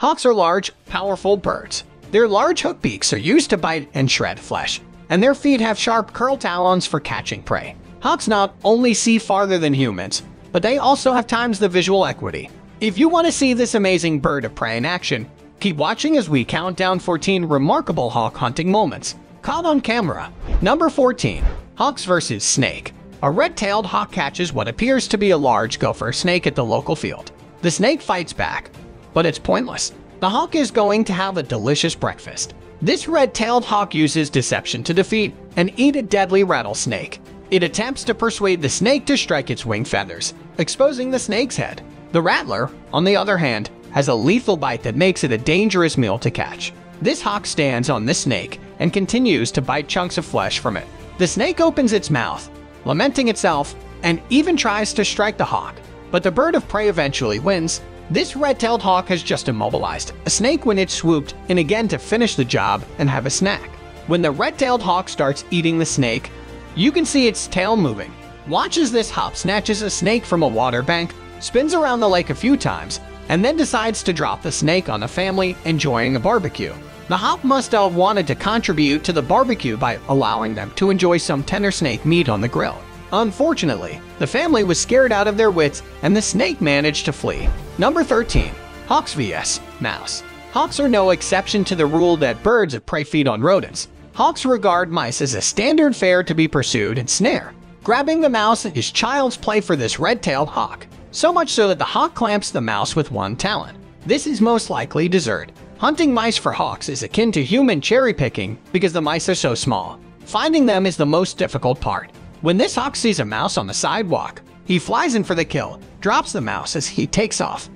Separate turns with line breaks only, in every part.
Hawks are large, powerful birds. Their large hook beaks are used to bite and shred flesh, and their feet have sharp curled talons for catching prey. Hawks not only see farther than humans, but they also have times the visual acuity. If you want to see this amazing bird of prey in action, keep watching as we count down 14 remarkable hawk hunting moments caught on camera. Number 14. Hawks vs. Snake. A red-tailed hawk catches what appears to be a large gopher snake at the local field. The snake fights back, but it's pointless. The hawk is going to have a delicious breakfast. This red-tailed hawk uses deception to defeat and eat a deadly rattlesnake. It attempts to persuade the snake to strike its wing feathers, exposing the snake's head. The rattler, on the other hand, has a lethal bite that makes it a dangerous meal to catch. This hawk stands on the snake and continues to bite chunks of flesh from it. The snake opens its mouth, lamenting itself, and even tries to strike the hawk. But the bird of prey eventually wins. This red-tailed hawk has just immobilized a snake when it swooped in again to finish the job and have a snack. When the red-tailed hawk starts eating the snake, you can see its tail moving. Watch as this hawk snatches a snake from a water bank, spins around the lake a few times, and then decides to drop the snake on a family enjoying a barbecue. The hawk must have wanted to contribute to the barbecue by allowing them to enjoy some tender snake meat on the grill. Unfortunately, the family was scared out of their wits and the snake managed to flee. Number 13. Hawks vs. Mouse. Hawks are no exception to the rule that birds of prey feed on rodents. Hawks regard mice as a standard fare to be pursued and snare. Grabbing the mouse is child's play for this red-tailed hawk, so much so that the hawk clamps the mouse with one talon. This is most likely dessert. Hunting mice for hawks is akin to human cherry picking because the mice are so small. Finding them is the most difficult part. When this hawk sees a mouse on the sidewalk, he flies in for the kill, drops the mouse as he takes off.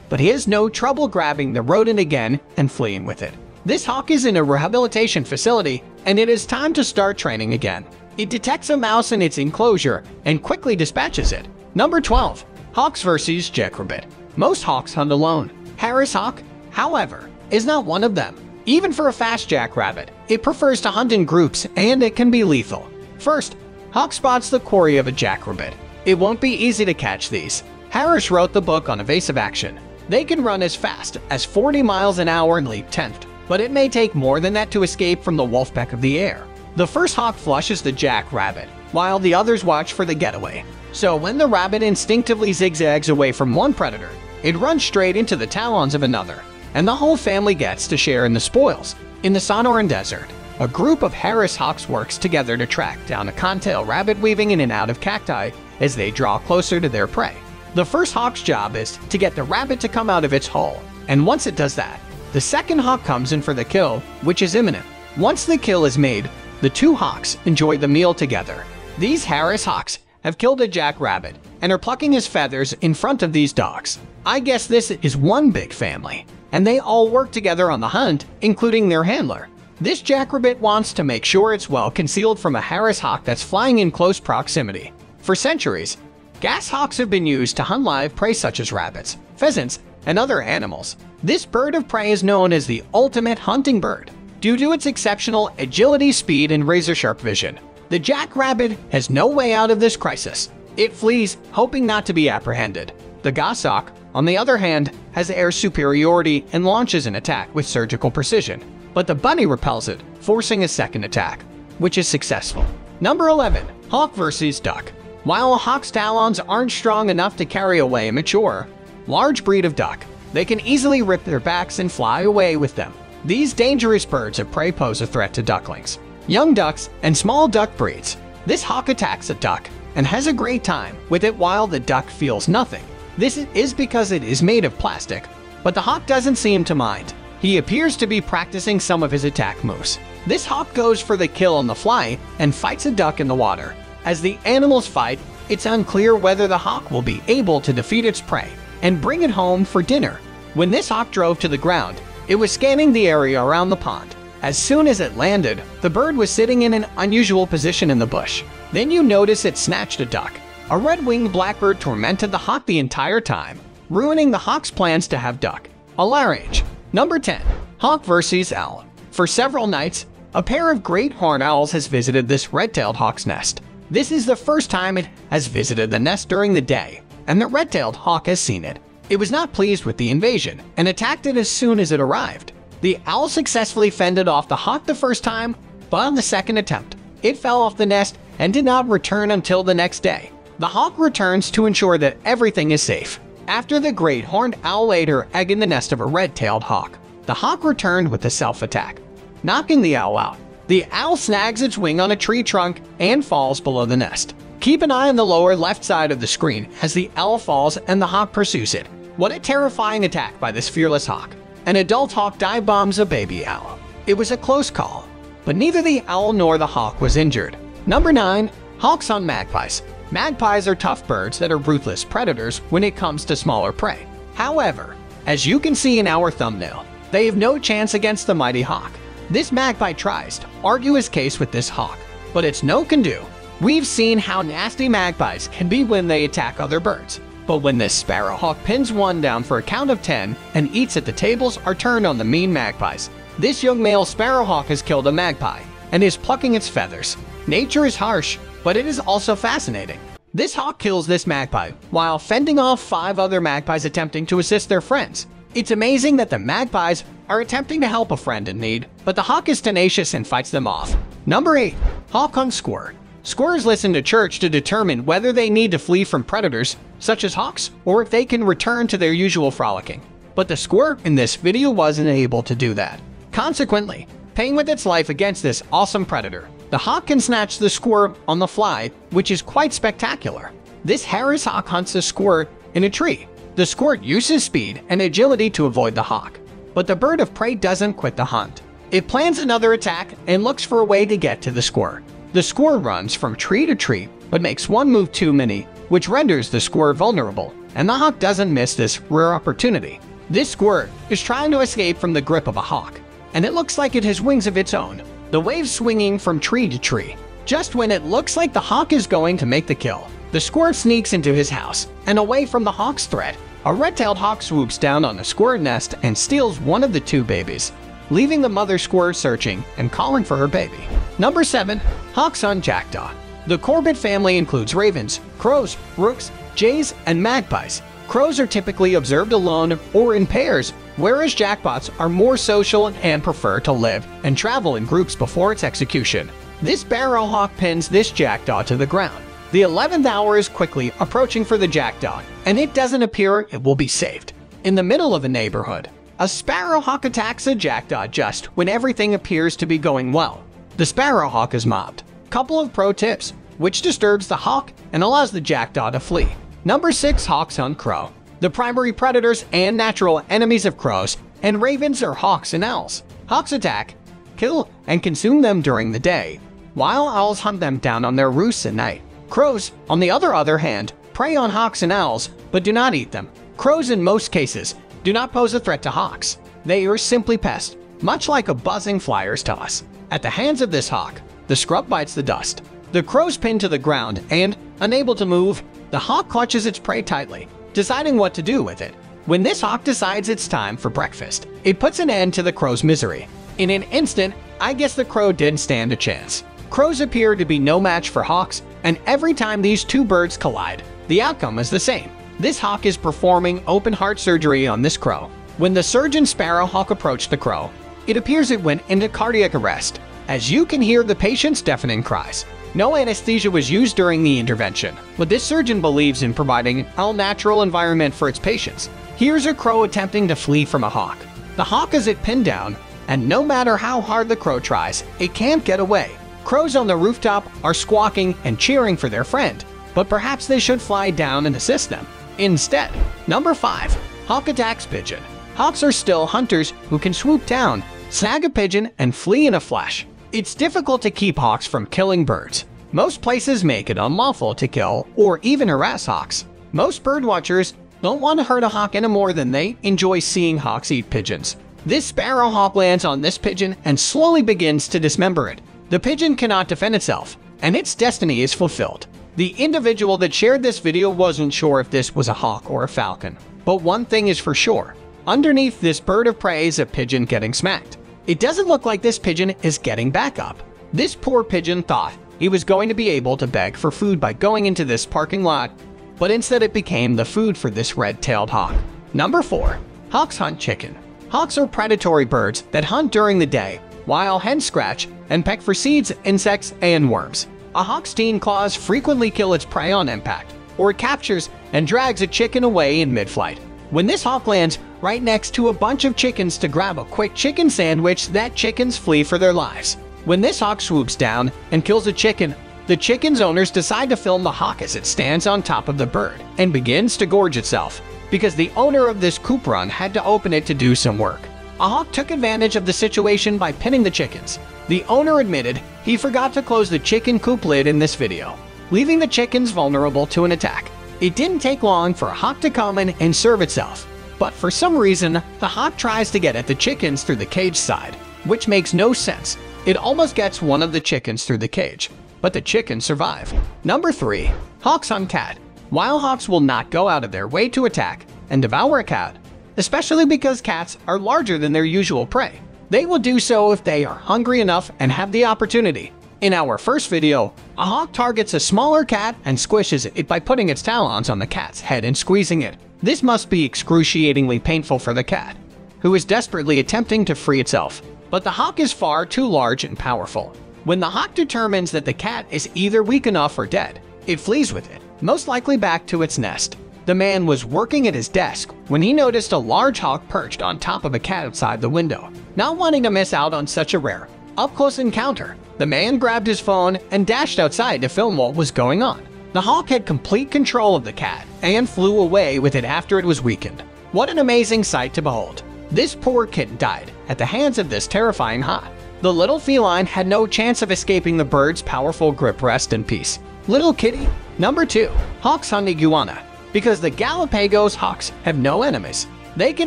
But he has no trouble grabbing the rodent again and fleeing with it. This hawk is in a rehabilitation facility, and it is time to start training again. It detects a mouse in its enclosure and quickly dispatches it. Number 12. Hawks vs. Jackrabbit. Most hawks hunt alone. Harris hawk, however, is not one of them. Even for a fast jackrabbit, it prefers to hunt in groups and it can be lethal. First, hawk spots the quarry of a jackrabbit. It won't be easy to catch these. Harris wrote the book on evasive action. They can run as fast as 40 miles an hour and leap 10th, but it may take more than that to escape from the wolf pack of the air. The first hawk flushes the jackrabbit, while the others watch for the getaway. So when the rabbit instinctively zigzags away from one predator, it runs straight into the talons of another, and the whole family gets to share in the spoils. In the Sonoran Desert, a group of Harris hawks works together to track down a cottontail rabbit weaving in and out of cacti as they draw closer to their prey. The first hawk's job is to get the rabbit to come out of its hole, and once it does that, the second hawk comes in for the kill, which is imminent. Once the kill is made, the two hawks enjoy the meal together. These Harris hawks have killed a jackrabbit and are plucking his feathers in front of these dogs. I guess this is one big family, and they all work together on the hunt, including their handler. This jackrabbit wants to make sure it's well concealed from a Harris hawk that's flying in close proximity. For centuries, goshawks have been used to hunt live prey such as rabbits, pheasants, and other animals. This bird of prey is known as the ultimate hunting bird due to its exceptional agility, speed, and razor-sharp vision. The jackrabbit has no way out of this crisis. It flees, hoping not to be apprehended. The goshawk, on the other hand, has air superiority and launches an attack with surgical precision. But the bunny repels it, forcing a second attack, which is successful. Number 11. Hawk vs. Duck. While a hawk's talons aren't strong enough to carry away a mature, large breed of duck, they can easily rip their backs and fly away with them. These dangerous birds of prey pose a threat to ducklings, young ducks, and small duck breeds. This hawk attacks a duck and has a great time with it while the duck feels nothing. This is because it is made of plastic, but the hawk doesn't seem to mind. He appears to be practicing some of his attack moves. This hawk goes for the kill on the fly and fights a duck in the water. As the animals fight, it's unclear whether the hawk will be able to defeat its prey and bring it home for dinner. When this hawk drove to the ground, it was scanning the area around the pond. As soon as it landed, the bird was sitting in an unusual position in the bush. Then you notice it snatched a duck. A red-winged blackbird tormented the hawk the entire time, ruining the hawk's plans to have duck. Alarage. Number 10. Hawk vs. Owl. For several nights, a pair of great horned owls has visited this red-tailed hawk's nest. This is the first time it has visited the nest during the day, and the red-tailed hawk has seen it. It was not pleased with the invasion and attacked it as soon as it arrived. The owl successfully fended off the hawk the first time, but on the second attempt, it fell off the nest and did not return until the next day. The hawk returns to ensure that everything is safe. After the great horned owl laid her egg in the nest of a red-tailed hawk, the hawk returned with a self-attack, knocking the owl out. The owl snags its wing on a tree trunk and falls below the nest. Keep an eye on the lower left side of the screen as the owl falls and the hawk pursues it. What a terrifying attack by this fearless hawk. An adult hawk dive bombs a baby owl. It was a close call, but neither the owl nor the hawk was injured. Number 9. Hawks on magpies. Magpies are tough birds that are ruthless predators when it comes to smaller prey. However, as you can see in our thumbnail, they have no chance against the mighty hawk. This magpie tries to argue his case with this hawk, but it's no can do. We've seen how nasty magpies can be when they attack other birds. But when this sparrowhawk pins one down for a count of 10 and eats it, the tables are turned on the mean magpies. This young male sparrowhawk has killed a magpie and is plucking its feathers. Nature is harsh, but it is also fascinating. This hawk kills this magpie while fending off 5 other magpies attempting to assist their friends. It's amazing that the magpies are attempting to help a friend in need, but the hawk is tenacious and fights them off. Number 8. Hawk on squirrel. Squirrels listen to church to determine whether they need to flee from predators, such as hawks, or if they can return to their usual frolicking. But the squirrel in this video wasn't able to do that. Consequently, paying with its life against this awesome predator, the hawk can snatch the squirrel on the fly, which is quite spectacular. This Harris hawk hunts a squirrel in a tree. The squirrel uses speed and agility to avoid the hawk, but the bird of prey doesn't quit the hunt. It plans another attack and looks for a way to get to the squirrel. The squirrel runs from tree to tree, but makes one move too many, which renders the squirrel vulnerable, and the hawk doesn't miss this rare opportunity. This squirrel is trying to escape from the grip of a hawk, and it looks like it has wings of its own, the waves swinging from tree to tree. Just when it looks like the hawk is going to make the kill, the squirrel sneaks into his house and away from the hawk's threat. A red-tailed hawk swoops down on the squirrel nest and steals one of the 2 babies, leaving the mother squirrel searching and calling for her baby. Number 7. Hawks on jackdaw. The Corbett family includes ravens, crows, rooks, jays, and magpies. Crows are typically observed alone or in pairs, whereas jackdaws are more social and prefer to live and travel in groups before its execution. This sparrowhawk pins this jackdaw to the ground. The 11th hour is quickly approaching for the jackdaw, and it doesn't appear it will be saved. In the middle of a neighborhood, a sparrowhawk attacks a jackdaw just when everything appears to be going well. The sparrowhawk is mobbed. Couple of pro tips, which disturbs the hawk and allows the jackdaw to flee. Number 6. Hawks on crow. The primary predators and natural enemies of crows and ravens are hawks and owls. Hawks attack, kill, and consume them during the day, while owls hunt them down on their roosts at night. Crows, on the other hand, prey on hawks and owls, but do not eat them. Crows in most cases do not pose a threat to hawks. They are simply pests, much like a buzzing flyer's toss. At the hands of this hawk, the scrub bites the dust. The crow's pinned to the ground and, unable to move, the hawk clutches its prey tightly, deciding what to do with it. When this hawk decides it's time for breakfast, it puts an end to the crow's misery. In an instant, I guess the crow didn't stand a chance. Crows appear to be no match for hawks, and every time these 2 birds collide, the outcome is the same. This hawk is performing open heart surgery on this crow. When the surgeon sparrowhawk approached the crow, it appears it went into cardiac arrest, as you can hear the patient's deafening cries. No anesthesia was used during the intervention, but this surgeon believes in providing an all-natural environment for its patients. Here's a crow attempting to flee from a hawk. The hawk has it pinned down, and no matter how hard the crow tries, it can't get away. Crows on the rooftop are squawking and cheering for their friend, but perhaps they should fly down and assist them instead. Number 5. Hawk attacks pigeon. Hawks are still hunters who can swoop down, snag a pigeon, and flee in a flash. It's difficult to keep hawks from killing birds. Most places make it unlawful to kill or even harass hawks. Most birdwatchers don't want to hurt a hawk any more than they enjoy seeing hawks eat pigeons. This sparrowhawk lands on this pigeon and slowly begins to dismember it. The pigeon cannot defend itself, and its destiny is fulfilled. The individual that shared this video wasn't sure if this was a hawk or a falcon, but one thing is for sure. Underneath this bird of prey is a pigeon getting smacked. It doesn't look like this pigeon is getting back up. This poor pigeon thought he was going to be able to beg for food by going into this parking lot, but instead it became the food for this red-tailed hawk. Number 4. Hawks hunt chicken. Hawks are predatory birds that hunt during the day, while hens scratch and peck for seeds, insects, and worms. A hawk's teen claws frequently kill its prey on impact, or it captures and drags a chicken away in mid-flight. When this hawk lands right next to a bunch of chickens to grab a quick chicken sandwich, that chickens flee for their lives. When this hawk swoops down and kills a chicken, the chicken's owners decide to film the hawk as it stands on top of the bird and begins to gorge itself, because the owner of this coop run had to open it to do some work. A hawk took advantage of the situation by pinning the chickens. The owner admitted he forgot to close the chicken coop lid in this video, leaving the chickens vulnerable to an attack. It didn't take long for a hawk to come in and serve itself, but for some reason, the hawk tries to get at the chickens through the cage side, which makes no sense. It almost gets one of the chickens through the cage, but the chickens survive. Number 3. Hawks hunt cat. While hawks will not go out of their way to attack and devour a cat, especially because cats are larger than their usual prey, they will do so if they are hungry enough and have the opportunity. In our first video, a hawk targets a smaller cat and squishes it by putting its talons on the cat's head and squeezing it. This must be excruciatingly painful for the cat, who is desperately attempting to free itself. But the hawk is far too large and powerful. When the hawk determines that the cat is either weak enough or dead, it flees with it, most likely back to its nest. The man was working at his desk when he noticed a large hawk perched on top of a cat outside the window. Not wanting to miss out on such a rare, up-close encounter, the man grabbed his phone and dashed outside to film what was going on. The hawk had complete control of the cat and flew away with it after it was weakened. What an amazing sight to behold. This poor kitten died at the hands of this terrifying hawk. The little feline had no chance of escaping the bird's powerful grip. Rest in peace, little kitty. Number 2. Hawks hunt iguana. Because the Galapagos hawks have no enemies, they can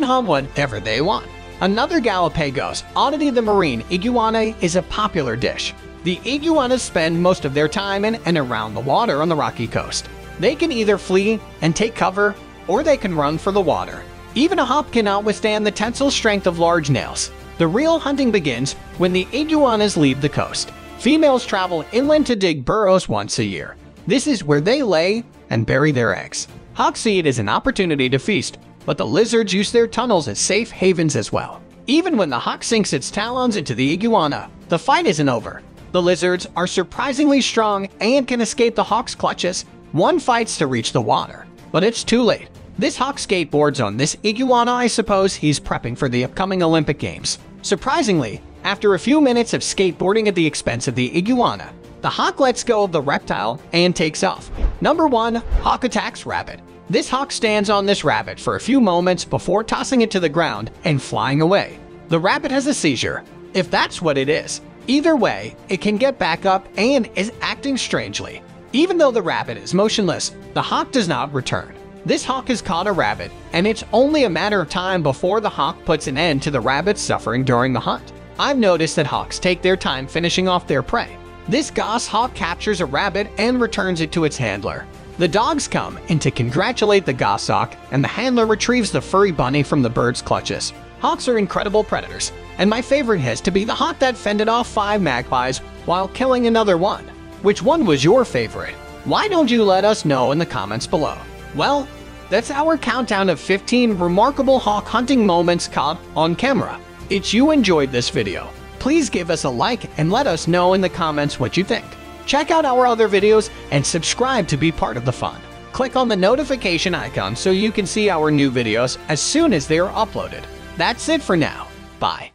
hunt whatever they want. Another Galapagos oddity, the marine iguana, is a popular dish. The iguanas spend most of their time in and around the water on the rocky coast. They can either flee and take cover, or they can run for the water. Even a hawk cannot withstand the tensile strength of large nails. The real hunting begins when the iguanas leave the coast. Females travel inland to dig burrows once a year. This is where they lay and bury their eggs. Hawks see it as an opportunity to feast, but the lizards use their tunnels as safe havens as well. Even when the hawk sinks its talons into the iguana, the fight isn't over. The lizards are surprisingly strong and can escape the hawk's clutches. One fights to reach the water, but it's too late. This hawk skateboards on this iguana. I suppose he's prepping for the upcoming Olympic Games. Surprisingly, after a few minutes of skateboarding at the expense of the iguana, the hawk lets go of the reptile and takes off. Number 1. Hawk attacks rabbit. This hawk stands on this rabbit for a few moments before tossing it to the ground and flying away. The rabbit has a seizure, if that's what it is. Either way, it can get back up and is acting strangely. Even though the rabbit is motionless, the hawk does not return. This hawk has caught a rabbit, and it's only a matter of time before the hawk puts an end to the rabbit's suffering during the hunt. I've noticed that hawks take their time finishing off their prey. This goshawk captures a rabbit and returns it to its handler. The dogs come in to congratulate the goshawk, and the handler retrieves the furry bunny from the bird's clutches. Hawks are incredible predators, and my favorite has to be the hawk that fended off 5 magpies while killing another one. Which one was your favorite? Why don't you let us know in the comments below? Well, that's our countdown of 15 remarkable hawk hunting moments caught on camera. If you enjoyed this video, please give us a like and let us know in the comments what you think. Check out our other videos and subscribe to be part of the fun. Click on the notification icon so you can see our new videos as soon as they are uploaded. That's it for now. Bye.